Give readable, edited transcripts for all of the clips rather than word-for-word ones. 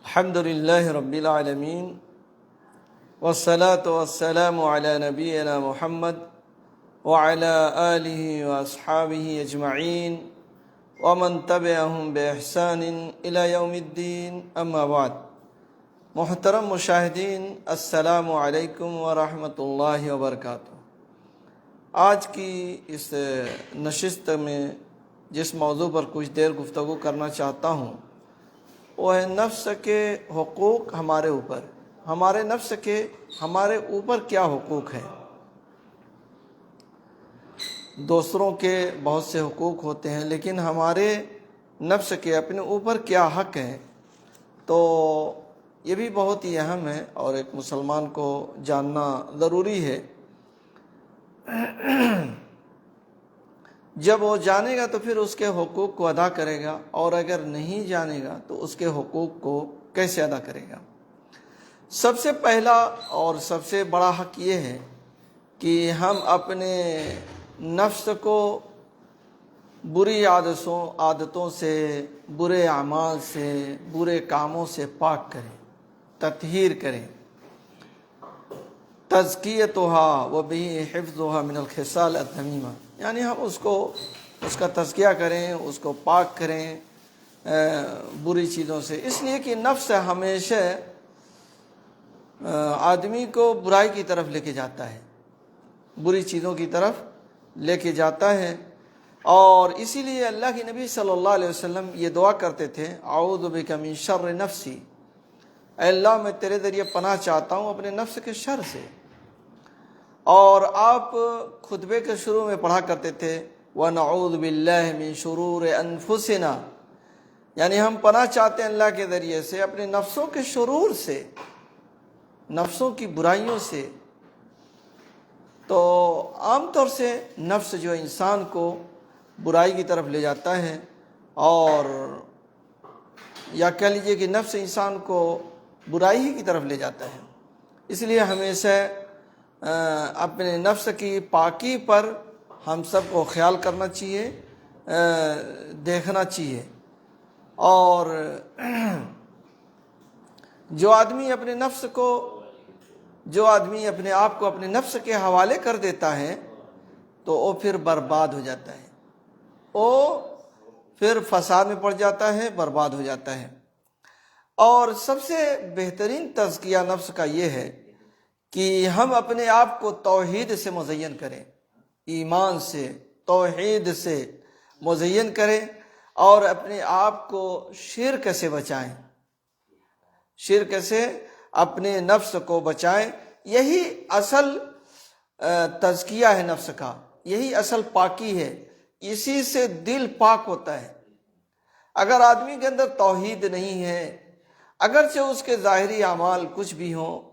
الحمد للہ رب العالمین والصلاة والسلام علی نبینا محمد وعلی آلہ واصحابہ اجمعین ومن تبعہم بإحسان الی یوم الدین اما بعد۔ محترم مشاہدین، السلام علیکم ورحمۃ اللہ وبرکاتہ۔ آج کی اس نشست میں جس موضوع پر کچھ دیر گفتگو کرنا چاہتا ہوں وہ ہے نفس کے حقوق ہمارے اوپر۔ ہمارے نفس کے ہمارے اوپر کیا حقوق ہیں؟ دوسروں کے بہت سے حقوق ہوتے ہیں، لیکن ہمارے نفس کے اپنے اوپر کیا حق ہیں؟ تو یہ بھی بہت ہی اہم ہے اور ایک مسلمان کو جاننا ضروری ہے۔ جب وہ جانے گا تو پھر اس کے حقوق کو ادا کرے گا، اور اگر نہیں جانے گا تو اس کے حقوق کو کیسے ادا کرے گا؟ سب سے پہلا اور سب سے بڑا حق یہ ہے کہ ہم اپنے نفس کو بری عادتوں سے، برے اعمال سے، برے کاموں سے پاک کریں، تطہیر کریں۔ تزکیتها وبه حفظها من الخصال الذمیمہ، یعنی ہم اس کا تزکیہ کریں، اس کو پاک کریں بری چیزوں سے، اس لیے کہ نفس ہمیشہ آدمی کو برائی کی طرف لے کے جاتا ہے، بری چیزوں کی طرف لے کے جاتا ہے۔ اور اسی لیے اللہ کے نبی صلی اللہ علیہ وسلم یہ دعا کرتے تھے، اعوذ بک من شر نفسی، اے اللہ میں تیرے ذریعے پناہ چاہتا ہوں اپنے نفس کے شر سے۔ اور آپ خطبے کے شروع میں پڑھا کرتے تھے وَنَعُوذُ بِاللَّهِ مِن شُرُورِ أَنفُسِنَا، یعنی ہم پناہ چاہتے ہیں اللہ کے ذریعے سے اپنے نفسوں کے شرور سے، نفسوں کی برائیوں سے۔ تو عام طور سے نفس جو انسان کو برائی کی طرف لے جاتا ہے، اور یا کہہ لیجئے کہ نفس انسان کو برائی ہی کی طرف لے جاتا ہے۔ اس لیے ہمیشہ اپنے نفس کی پاکی پر ہم سب کو خیال کرنا چاہیے، دیکھنا چاہیے۔ اور جو آدمی اپنے آپ کو اپنے نفس کے حوالے کر دیتا ہے تو وہ پھر برباد ہو جاتا ہے، وہ پھر فساد میں پڑ جاتا ہے، برباد ہو جاتا ہے۔ اور سب سے بہترین تزکیہ نفس کا یہ ہے کہ ہم اپنے آپ کو توحید سے مزین کریں، ایمان سے، توحید سے مزین کریں، اور اپنے آپ کو شرک سے بچائیں، شرک سے اپنے نفس کو بچائیں۔ یہی اصل تزکیہ ہے نفس کا، یہی اصل پاکی ہے، اسی سے دل پاک ہوتا ہے۔ اگر آدمی کے اندر توحید نہیں ہے، اگرچہ اس کے ظاہری اعمال کچھ بھی ہوں،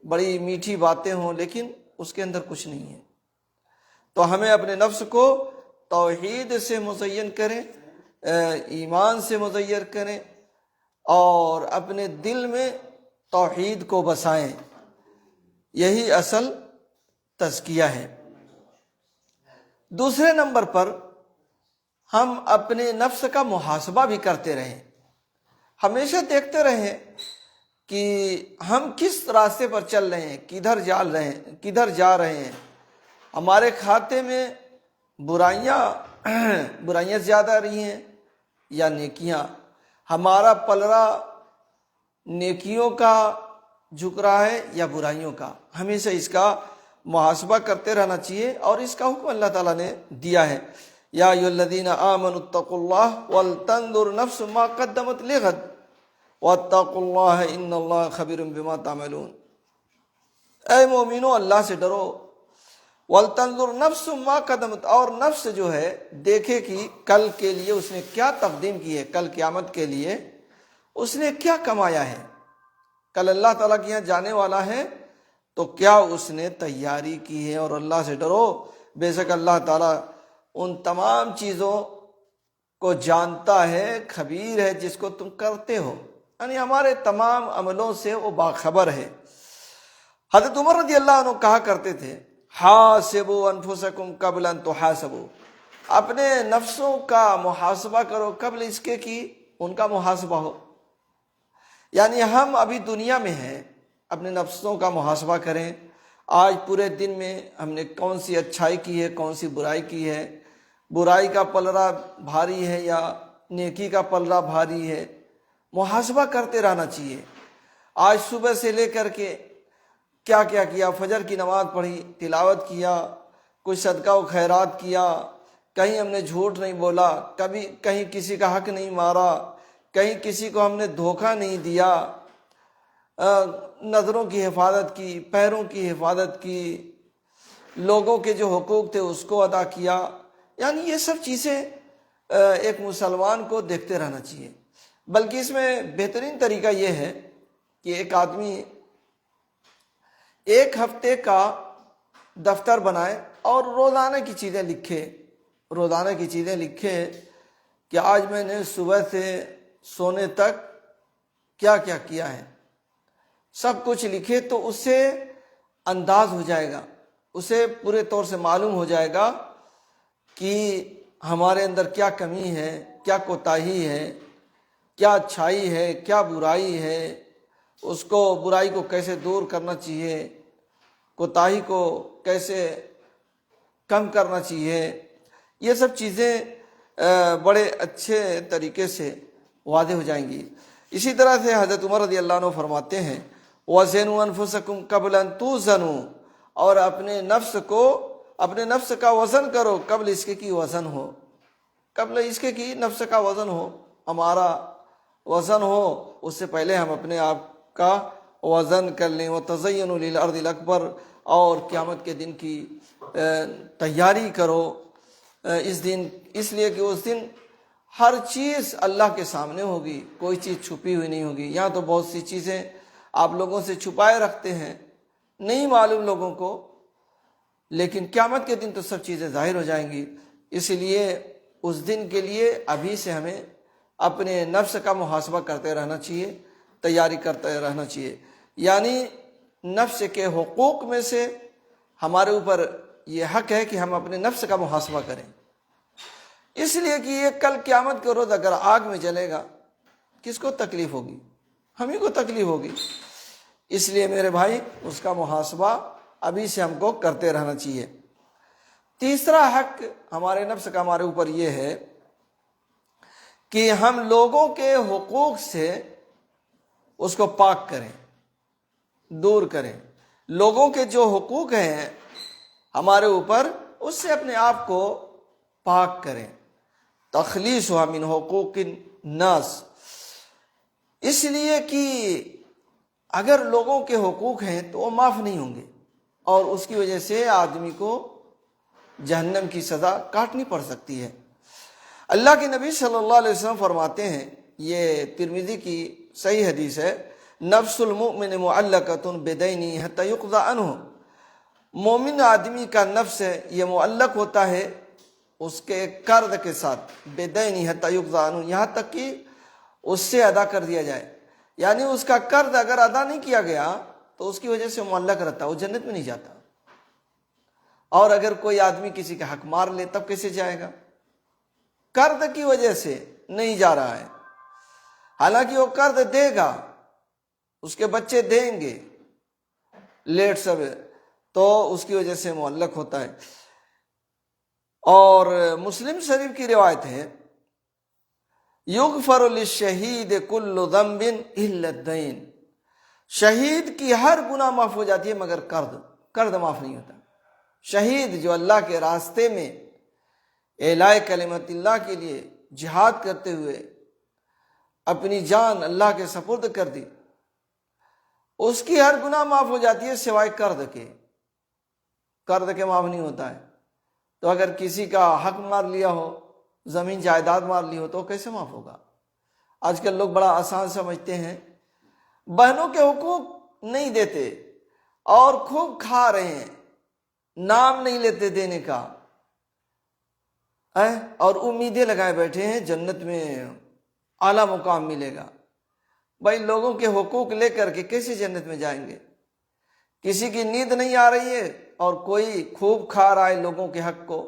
بڑی میٹھی باتیں ہوں، لیکن اس کے اندر کچھ نہیں ہے، تو ہمیں اپنے نفس کو توحید سے مزین کریں، ایمان سے مزین کریں، اور اپنے دل میں توحید کو بسائیں۔ یہی اصل تزکیہ ہے۔ دوسرے نمبر پر ہم اپنے نفس کا محاسبہ بھی کرتے رہیں، ہمیشہ دیکھتے رہیں کہ ہم کس راستے پر چل رہے ہیں، کدھر جا رہے ہیں۔ ہمارے کھاتے میں برائیاں زیادہ رہی ہیں یا نیکیاں؟ ہمارا پلڑا نیکیوں کا جھک رہا ہے یا برائیوں کا؟ ہمیشہ اس کا محاسبہ کرتے رہنا چاہیے، اور اس کا حکم اللہ تعالیٰ نے دیا ہے، یا ایھا الذین آمنوا اتقوا اللہ ولتنظر نفس ما قدمت لغد واتقوا اللہ ان اللہ خبیر بما تعملون۔ اے مومنو، اللہ سے ڈرو، ولتنظر نفس ما قدمت، اور نفس جو ہے دیکھے کہ کل کے لیے اس نے کیا تقدیم کی ہے، کل قیامت کے لیے اس نے کیا کمایا ہے، کل اللہ تعالیٰ کے یہاں جانے والا ہے تو کیا اس نے تیاری کی ہے۔ اور اللہ سے ڈرو، بے شک اللہ تعالیٰ ان تمام چیزوں کو جانتا ہے، خبیر ہے جس کو تم کرتے ہو، یعنی ہمارے تمام عملوں سے وہ باخبر ہے۔ حضرت عمر رضی اللہ عنہ کہا کرتے تھے، حاسبوا انفسکم قبل ان تحاسبوا، اپنے نفسوں کا محاسبہ کرو قبل اس کے کہ ان کا محاسبہ ہو۔ یعنی ہم ابھی دنیا میں ہیں، اپنے نفسوں کا محاسبہ کریں، آج پورے دن میں ہم نے کون سی اچھائی کی ہے، کون سی برائی کی ہے، برائی کا پلڑا بھاری ہے یا نیکی کا پلڑا بھاری ہے، محاسبہ کرتے رہنا چاہیے۔ آج صبح سے لے کر کے کیا کیا کیا، فجر کی نماز پڑھی، تلاوت کیا، کچھ صدقہ و خیرات کیا، کہیں ہم نے جھوٹ نہیں بولا، کبھی کہیں کسی کا حق نہیں مارا، کہیں کسی کو ہم نے دھوکہ نہیں دیا، نظروں کی حفاظت کی، پیروں کی حفاظت کی، لوگوں کے جو حقوق تھے اس کو ادا کیا۔ یعنی یہ سب چیزیں ایک مسلمان کو دیکھتے رہنا چاہیے۔ بلکہ اس میں بہترین طریقہ یہ ہے کہ ایک آدمی ایک ہفتے کا دفتر بنائے اور روزانہ کی چیزیں لکھے، روزانہ کی چیزیں لکھے کہ آج میں نے صبح سے سونے تک کیا کیا کیا ہے، سب کچھ لکھے، تو اس سے انداز ہو جائے گا، اسے پورے طور سے معلوم ہو جائے گا کہ ہمارے اندر کیا کمی ہے، کیا کوتاہی ہے، کیا اچھائی ہے، کیا برائی ہے، اس کو برائی کو کیسے دور کرنا چاہیے، کوتاہی کو کیسے کم کرنا چاہیے۔ یہ سب چیزیں بڑے اچھے طریقے سے واضح ہو جائیں گی۔ اسی طرح سے حضرت عمر رضی اللہ عنہ فرماتے ہیں وَزِنُوا أَنفُسَكُمْ قَبْلَ أَن تُوزَنُوا، اور اپنے نفس کا وزن کرو قبل اس کے کی وزن ہو، قبل اس کے کی نفس کا وزن ہو، ہمارا وزن ہو، اس سے پہلے ہم اپنے آپ کا وزن کر لیں۔ وَتَزَيَّنُوا لِلْأَرْضِ الْأَكْبَرِ، اور قیامت کے دن کی تیاری کرو اس دن، اس لیے کہ اس دن ہر چیز اللہ کے سامنے ہوگی، کوئی چیز چھپی ہوئی نہیں ہوگی۔ یہاں تو بہت سی چیزیں آپ لوگوں سے چھپائے رکھتے ہیں، نہیں معلوم لوگوں کو، لیکن قیامت کے دن تو سب چیزیں ظاہر ہو جائیں گی۔ اس لیے اس دن کے لیے ابھی سے ہمیں اپنے نفس کا محاسبہ کرتے رہنا چاہیے، تیاری کرتے رہنا چاہیے۔ یعنی نفس کے حقوق میں سے ہمارے اوپر یہ حق ہے کہ ہم اپنے نفس کا محاسبہ کریں، اس لیے کہ یہ کل قیامت کے روز اگر آگ میں جلے گا کس کو تکلیف ہوگی؟ ہم ہی کو تکلیف ہوگی۔ اس لیے میرے بھائی اس کا محاسبہ ابھی سے ہم کو کرتے رہنا چاہیے۔ تیسرا حق ہمارے نفس کا ہمارے اوپر یہ ہے کہ ہم لوگوں کے حقوق سے اس کو پاک کریں، دور کریں۔ لوگوں کے جو حقوق ہیں ہمارے اوپر، اس سے اپنے آپ کو پاک کریں۔ تخلیصھا من حقوق الناس، اس لیے کہ اگر لوگوں کے حقوق ہیں تو وہ معاف نہیں ہوں گے، اور اس کی وجہ سے آدمی کو جہنم کی سزا کاٹنی پڑ سکتی ہے۔ اللہ کے نبی صلی اللہ علیہ وسلم فرماتے ہیں، یہ ترمذی کی صحیح حدیث ہے، نفس المؤمن معلقۃ بدینہ حتی یقضی عنہ، مومن آدمی کا نفس ہے یہ معلق ہوتا ہے اس کے قرض کے ساتھ، بدینہ حتی یقضی عنہ، یہاں تک کہ اس سے ادا کر دیا جائے۔ یعنی اس کا قرض اگر ادا نہیں کیا گیا تو اس کی وجہ سے معلق رہتا، وہ جنت میں نہیں جاتا۔ اور اگر کوئی آدمی کسی کا حق مار لے تب کیسے جائے گا؟ قرض کی وجہ سے نہیں جا رہا ہے، حالانکہ وہ قرض دے گا، اس کے بچے دیں گے لیٹ سب، تو اس کی وجہ سے معلق ہوتا ہے۔ اور مسلم شریف کی روایت ہے یغفر للشہید کل ذنب الا الدین، شہید کی ہر گناہ معاف ہو جاتی ہے مگر قرض معاف نہیں ہوتا۔ شہید جو اللہ کے راستے میں اعلاء کلمت اللہ کے لیے جہاد کرتے ہوئے اپنی جان اللہ کے سپرد کر دی، اس کی ہر گناہ معاف ہو جاتی ہے سوائے قرض کے معاف نہیں ہوتا ہے۔ تو اگر کسی کا حق مار لیا ہو، زمین جائیداد مار لی ہو، تو کیسے معاف ہوگا؟ آج کل لوگ بڑا آسان سمجھتے ہیں، بہنوں کے حقوق نہیں دیتے اور خوب کھا رہے ہیں، نام نہیں لیتے دینے کا، اور امیدیں لگائے بیٹھے ہیں جنت میں اعلیٰ مقام ملے گا۔ بھائی لوگوں کے حقوق لے کر کے کیسے جنت میں جائیں گے؟ کسی کی نیند نہیں آ رہی ہے اور کوئی خوب کھا رہا ہے لوگوں کے حق کو،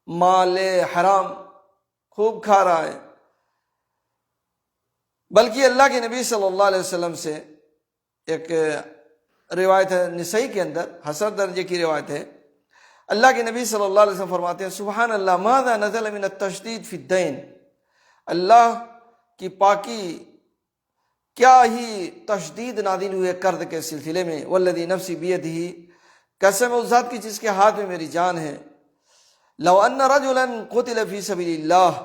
مال حرام خوب کھا رہا ہے۔ بلکہ اللہ کے نبی صلی اللہ علیہ وسلم سے ایک روایت ہے نسائی کے اندر، حسن درجے کی روایت ہے، اللہ کے نبی صلی اللہ علیہ وسلم فرماتے ہیں سبحان اللہ ماذا نزل من التشدید فی الدین، اللہ کی پاکی کیا ہی تشدید نازل ہوئے قرض کے سلسلے میں، والذی نفسی بیدہ، قسم اس ذات کی جس کے ہاتھ میں میری جان ہے، لو ان رجلا قتل فی سبیل اللہ،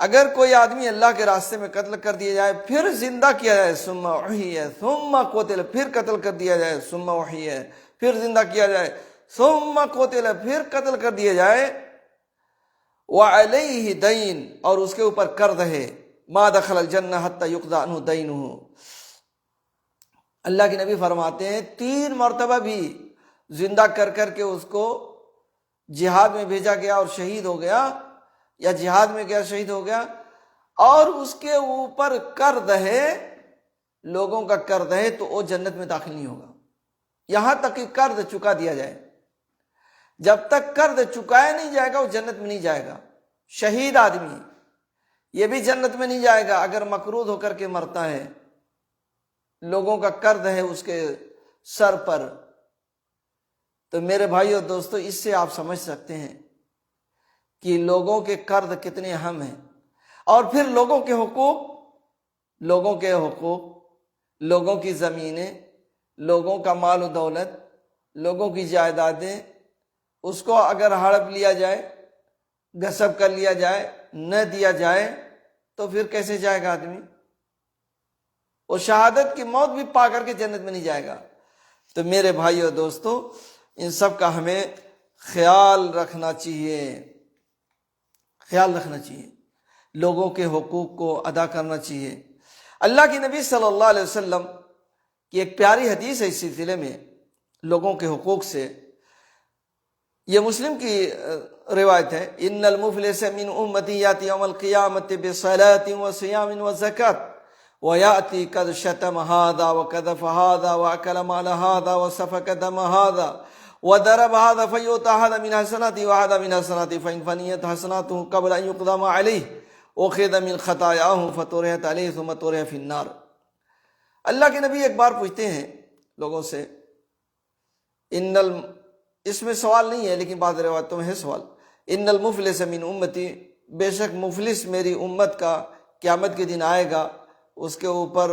اگر کوئی آدمی اللہ کے راستے میں قتل کر دیا جائے پھر زندہ کیا جائے، ثم احیی ثم قتل، پھر قتل کر دیا جائے، ثم احیی پھر زندہ کیا جائے، ثم قتل پھر قتل کر دیا جائے، وعلیہ دین، اور اس کے اوپر قرض ہے، ما دخل الجنہ حتی یقضى عنہ دینہ، اللہ کے نبی فرماتے ہیں 3 مرتبہ بھی زندہ کر کر کے اس کو جہاد میں بھیجا گیا اور شہید ہو گیا، یا جہاد میں گیا شہید ہو گیا، اور اس کے اوپر قرض ہے، لوگوں کا قرض ہے، تو وہ جنت میں داخل نہیں ہوگا یہاں تک کہ قرض چکا دیا جائے۔ جب تک قرض چکایا نہیں جائے گا وہ جنت میں نہیں جائے گا۔ شہید آدمی یہ بھی جنت میں نہیں جائے گا اگر مقروض ہو کر کے مرتا ہے، لوگوں کا قرض ہے اس کے سر پر۔ تو میرے بھائی اور دوستو، اس سے آپ سمجھ سکتے ہیں کہ لوگوں کے قرض کتنے اہم ہیں، اور پھر لوگوں کے حقوق، لوگوں کی زمینیں، لوگوں کا مال و دولت، لوگوں کی جائیدادیں، اس کو اگر ہڑپ لیا جائے، غصب کر لیا جائے، نہ دیا جائے تو پھر کیسے جائے گا آدمی؟ وہ شہادت کی موت بھی پا کر کے جنت میں نہیں جائے گا۔ تو میرے بھائی اور دوستو، ان سب کا ہمیں خیال رکھنا چاہیے، لوگوں کے حقوق کو ادا کرنا چاہیے۔ اللہ کے نبی صلی اللہ علیہ وسلم کی ایک پیاری حدیث ہے اس سلسلے میں لوگوں کے حقوق سے، یہ مسلم کی روایت ہے، ان المفلس من امتی یاتی یوم القیامت بصلاۃ وصیام وزکوۃ ویاتی قد شتم هذا وقذف هذا واکل مال هذا وسفك دم هذا وضرب هذا فيؤتى هذا من حسناته وهذا من حسناته فإن فنيت حسناته قبل أن يقضى ما عليه أخذ من خطاياهم فطرحت عليه ثم طرح في النار۔ اللہ کے نبی ایک بار پوچھتے ہیں لوگوں سے، اس میں سوال نہیں ہے لیکن بعض روایتوں میں ہے سوال، ان المفلس من امتی، بے شک مفلس میری امت کا قیامت کے دن آئے گا، اس کے اوپر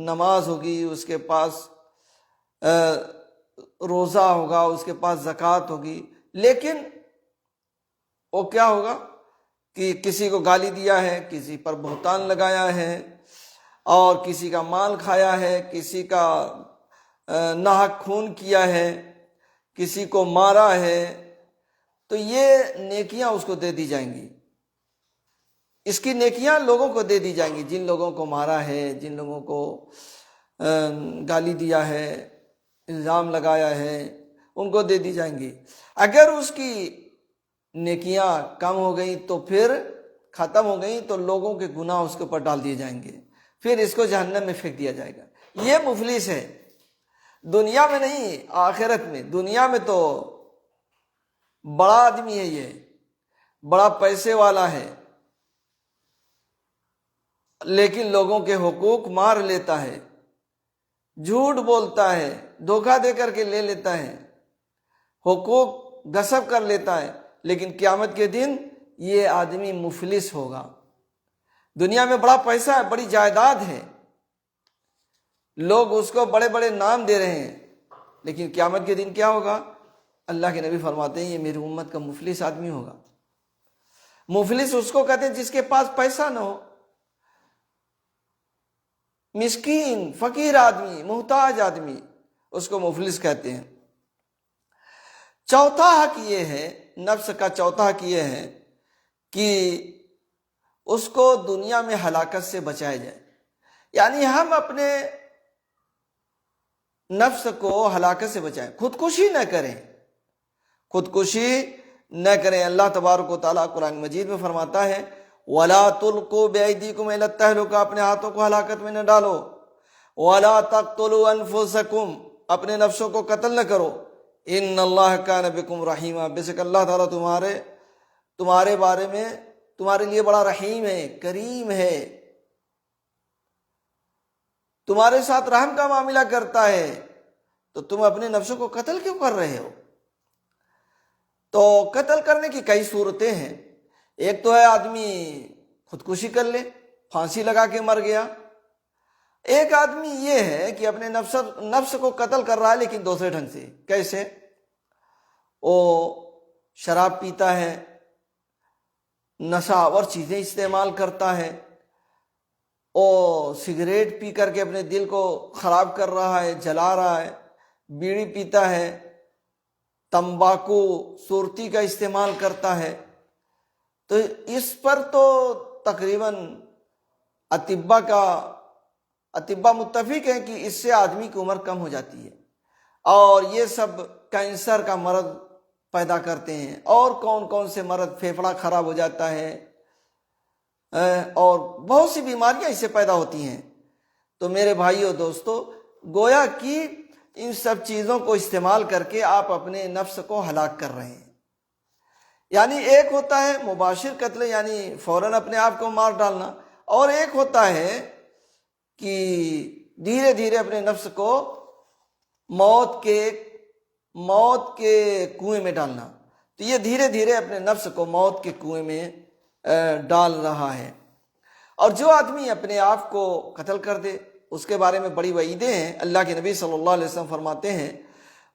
نماز ہوگی، اس کے پاس روزہ ہوگا، اس کے پاس زکوٰۃ ہوگی، لیکن وہ کیا ہوگا کہ کسی کو گالی دیا ہے، کسی پر بہتان لگایا ہے، اور کسی کا مال کھایا ہے، کسی کا ناحق خون کیا ہے، کسی کو مارا ہے، تو یہ نیکیاں اس کو دے دی جائیں گی، اس کی نیکیاں لوگوں کو دے دی جائیں گی، جن لوگوں کو مارا ہے، جن لوگوں کو گالی دیا ہے، الزام لگایا ہے، ان کو دے دی جائیں گی۔ اگر اس کی نیکیاں کم ہو گئیں تو پھر ختم ہو گئیں تو لوگوں کے گناہ اس کے اوپر ڈال دیے جائیں گے، پھر اس کو جہنم میں پھینک دیا جائے گا۔ یہ مفلس ہے، دنیا میں نہیں، آخرت میں۔ دنیا میں تو بڑا آدمی ہے، یہ بڑا پیسے والا ہے، لیکن لوگوں کے حقوق مار لیتا ہے، جھوٹ بولتا ہے، دھوکہ دے کر کے لے لیتا ہے، حقوق غصب کر لیتا ہے، لیکن قیامت کے دن یہ آدمی مفلس ہوگا۔ دنیا میں بڑا پیسہ ہے، بڑی جائیداد ہے، لوگ اس کو بڑے بڑے نام دے رہے ہیں، لیکن قیامت کے دن کیا ہوگا؟ اللہ کے نبی فرماتے ہیں یہ میری امت کا مفلس آدمی ہوگا۔ مفلس اس کو کہتے ہیں جس کے پاس پیسہ نہ ہو، مسکین، فقیر آدمی، محتاج آدمی، اس کو مفلس کہتے ہیں۔ چوتھا حق یہ ہے، نفس کا چوتھا حق یہ ہے کہ اس کو دنیا میں ہلاکت سے بچایا جائے، یعنی ہم اپنے نفس کو ہلاکت سے بچائیں، خودکشی نہ کریں، خودکشی نہ کریں۔ اللہ تبارک و تعالیٰ قرآن مجید میں فرماتا ہے وَلَا تُلْقُوا بِأَيْدِيكُمْ إِلَى التَّهْلُكَةِ، اپنے ہاتھوں کو ہلاکت میں نہ ڈالو، وَلَا تَقْتُلُوا أَنفُسَكُمْ، اپنے نفسوں کو قتل نہ کرو، إِنَّ اللَّهَ كَانَ بِكُمْ رَحِيمًا، بے شک اللہ تعالیٰ تمہارے بارے میں تمہارے لیے بڑا رحیم ہے، کریم ہے۔ تمہارے ساتھ رحم کا معاملہ کرتا ہے تو تم اپنے نفسوں کو قتل کیوں کر رہے ہو؟ تو قتل کرنے کی کئی صورتیں ہیں. ایک تو ہے آدمی خودکشی کر لے، پھانسی لگا کے مر گیا. ایک آدمی یہ ہے کہ اپنے نفس کو قتل کر رہا ہے لیکن دوسرے ڈھنگ سے. کیسے؟ وہ شراب پیتا ہے، نشہ آور چیزیں استعمال کرتا ہے، وہ سگریٹ پی کر کے اپنے دل کو خراب کر رہا ہے، جلا رہا ہے، بیڑی پیتا ہے، تمباکو سرتی کا استعمال کرتا ہے. تو اس پر تو تقریباً اطباء متفق ہیں کہ اس سے آدمی کی عمر کم ہو جاتی ہے، اور یہ سب کینسر کا مرض پیدا کرتے ہیں، اور کون کون سے مرض، پھیپھڑا خراب ہو جاتا ہے، اور بہت سی بیماریاں اس سے پیدا ہوتی ہیں. تو میرے بھائیو دوستو، گویا کہ ان سب چیزوں کو استعمال کر کے آپ اپنے نفس کو ہلاک کر رہے ہیں. یعنی ایک ہوتا ہے مباشر قتل، یعنی فوراً اپنے آپ کو مار ڈالنا، اور ایک ہوتا ہے کہ دھیرے دھیرے اپنے نفس کو موت کے کنویں میں ڈالنا. تو یہ دھیرے دھیرے اپنے نفس کو موت کے کنویں میں ڈال رہا ہے. اور جو آدمی اپنے آپ کو قتل کر دے اس کے بارے میں بڑی وعیدیں ہیں. اللہ کے نبی صلی اللہ علیہ وسلم فرماتے ہیں،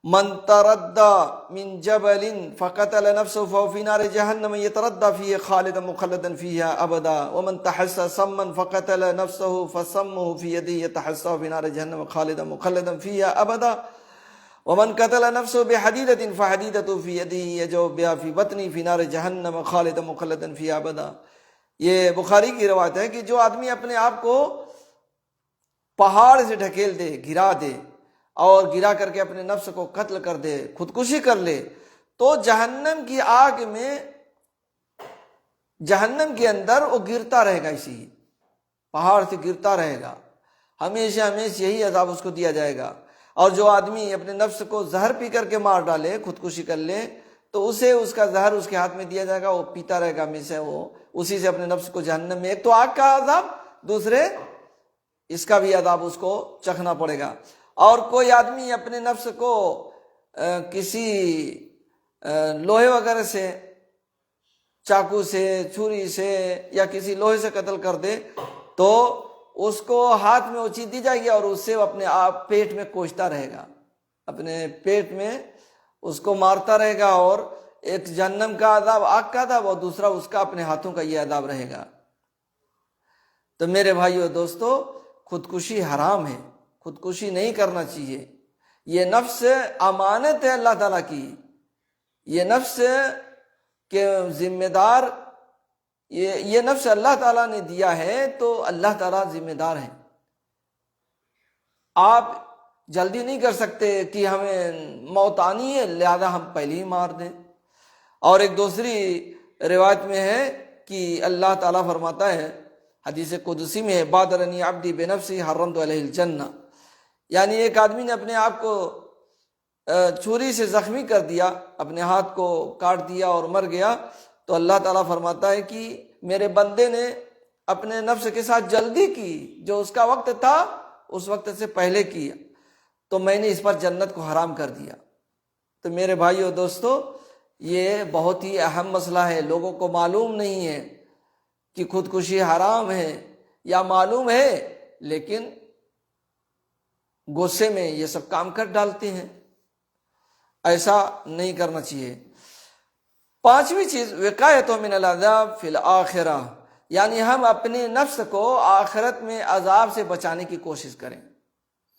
من تردى من جبل فقتل نفسه فهو في نار جهنم يتردى فيه خالدا مخلدا فيها ابدا ومن تحسى سما فقتل نفسه فسمه في يده يتحسى في نار جهنم خالدا مخلدا فيها ابدا ومن قتل نفسه بحديدة فحديدته في يده يجوب بها في بطنه في نار جهنم خالدا مخلدا فيها ابدا. یہ بخاری کی روایت ہے کہ جو آدمی اپنے آپ کو پہاڑ سے ڈھکیل دے، گرا دے، اور گرا کر کے اپنے نفس کو قتل کر دے، خودکشی کر لے، تو جہنم کی آگ میں، جہنم کے اندر وہ گرتا رہے گا، اسی پہاڑ سے گرتا رہے گا، ہمیشہ ہمیشہ یہی عذاب اس کو دیا جائے گا. اور جو آدمی اپنے نفس کو زہر پی کر کے مار ڈالے، خودکشی کر لے، تو اسے اس کا زہر اس کے ہاتھ میں دیا جائے گا، وہ پیتا رہے گا ہمیشہ، وہ اسی سے اپنے نفس کو جہنم میں، ایک تو آگ کا عذاب، دوسرے اس کا بھی عذاب اس کو چکھنا پڑے گا. اور کوئی آدمی اپنے نفس کو کسی لوہے وغیرہ سے، چاقو سے، چھری سے، یا کسی لوہے سے قتل کر دے تو اس کو ہاتھ میں وہ چیز دی جائے گی، اور اس سے وہ اپنے آپ پیٹ میں کوچتا رہے گا، اپنے پیٹ میں اس کو مارتا رہے گا. اور ایک جہنم کا عذاب، آگ کا عذاب، اور دوسرا اس کا اپنے ہاتھوں کا یہ عذاب رہے گا. تو میرے بھائیو دوستو، خودکشی حرام ہے، خودکشی نہیں کرنا چاہیے. یہ نفس امانت ہے اللہ تعالیٰ کی، یہ نفس کے ذمہ دار، یہ نفس اللہ تعالیٰ نے دیا ہے، تو اللہ تعالیٰ ذمہ دار ہے. آپ جلدی نہیں کر سکتے کہ ہمیں موت آنی ہے لہذا ہم پہلے ہی مار دیں. اور ایک دوسری روایت میں ہے کہ اللہ تعالیٰ فرماتا ہے، حدیث قدسی میں ہے، بادرنی عبدی بنفسی حرمت علیہ الجنہ. یعنی ایک آدمی نے اپنے آپ کو چھری سے زخمی کر دیا، اپنے ہاتھ کو کاٹ دیا اور مر گیا، تو اللہ تعالیٰ فرماتا ہے کہ میرے بندے نے اپنے نفس کے ساتھ جلدی کی، جو اس کا وقت تھا اس وقت سے پہلے کیا، تو میں نے اس پر جنت کو حرام کر دیا. تو میرے بھائیو دوستو، یہ بہت ہی اہم مسئلہ ہے. لوگوں کو معلوم نہیں ہے کہ خودکشی حرام ہے، یا معلوم ہے لیکن غصے میں یہ سب کام کر ڈالتے ہیں. ایسا نہیں کرنا چاہیے. پانچویں چیز، وقایۃ من العذاب فی الآخرہ، یعنی ہم اپنے نفس کو آخرت میں عذاب سے بچانے کی کوشش کریں.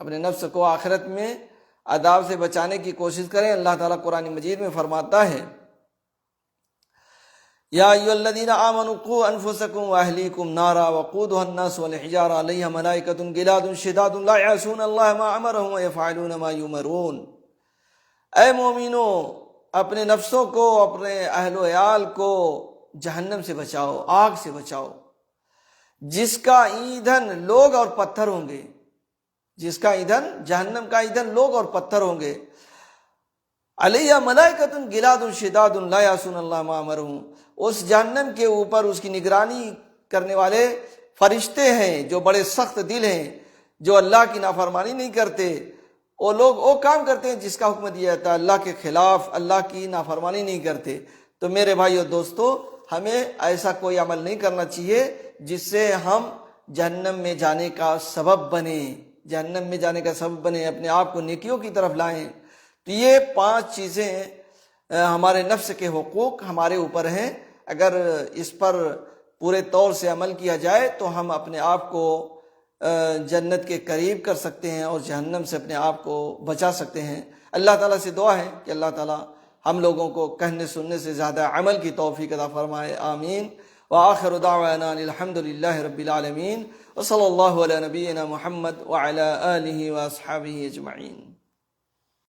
اپنے نفس کو آخرت میں عذاب سے بچانے کی کوشش کریں. اللہ تعالیٰ قرآن مجید میں فرماتا ہے، یا ایھا الذین آمنوا قوا انفسکم واہلیکم نارا وقودھا الناس والحجارہ علیہا ملائکۃ غلاظ شداد لا یعصون اللہ ما امرہم ویفعلون ما یؤمرون. اے مومنو، اپنے نفسوں کو، اپنے اہل و عیال کو جہنم سے بچاؤ، آگ سے بچاؤ، جس کا ایندھن لوگ اور پتھر ہوں گے. جس کا ایندھن، جہنم کا ایندھن لوگ اور پتھر ہوں گے. علیہ ملائکۃ غلاظ شداد لا یعصون اللہ ما امرہم، اس جہنم کے اوپر اس کی نگرانی کرنے والے فرشتے ہیں جو بڑے سخت دل ہیں، جو اللہ کی نافرمانی نہیں کرتے، وہ لوگ وہ کام کرتے ہیں جس کا حکم دیا جاتا ہے، اللہ کے خلاف اللہ کی نافرمانی نہیں کرتے۔ تو میرے بھائی اور دوستو، ہمیں ایسا کوئی عمل نہیں کرنا چاہیے جس سے ہم جہنم میں جانے کا سبب بنے، جہنم میں جانے کا سبب بنے، اپنے آپ کو نیکیوں کی طرف لائیں۔ تو یہ 5 چیزیں ہمارے نفس کے حقوق ہمارے اوپر ہیں، اگر اس پر پورے طور سے عمل کیا جائے تو ہم اپنے آپ کو جنت کے قریب کر سکتے ہیں اور جہنم سے اپنے آپ کو بچا سکتے ہیں۔ اللہ تعالیٰ سے دعا ہے کہ اللہ تعالیٰ ہم لوگوں کو کہنے سننے سے زیادہ عمل کی توفیق عطا فرمائے، آمین۔ وآخر دعوانا الحمد للہ رب العالمین، وصلی اللہ علی نبینا محمد وعلی آلہ واصحابہ اجمعین۔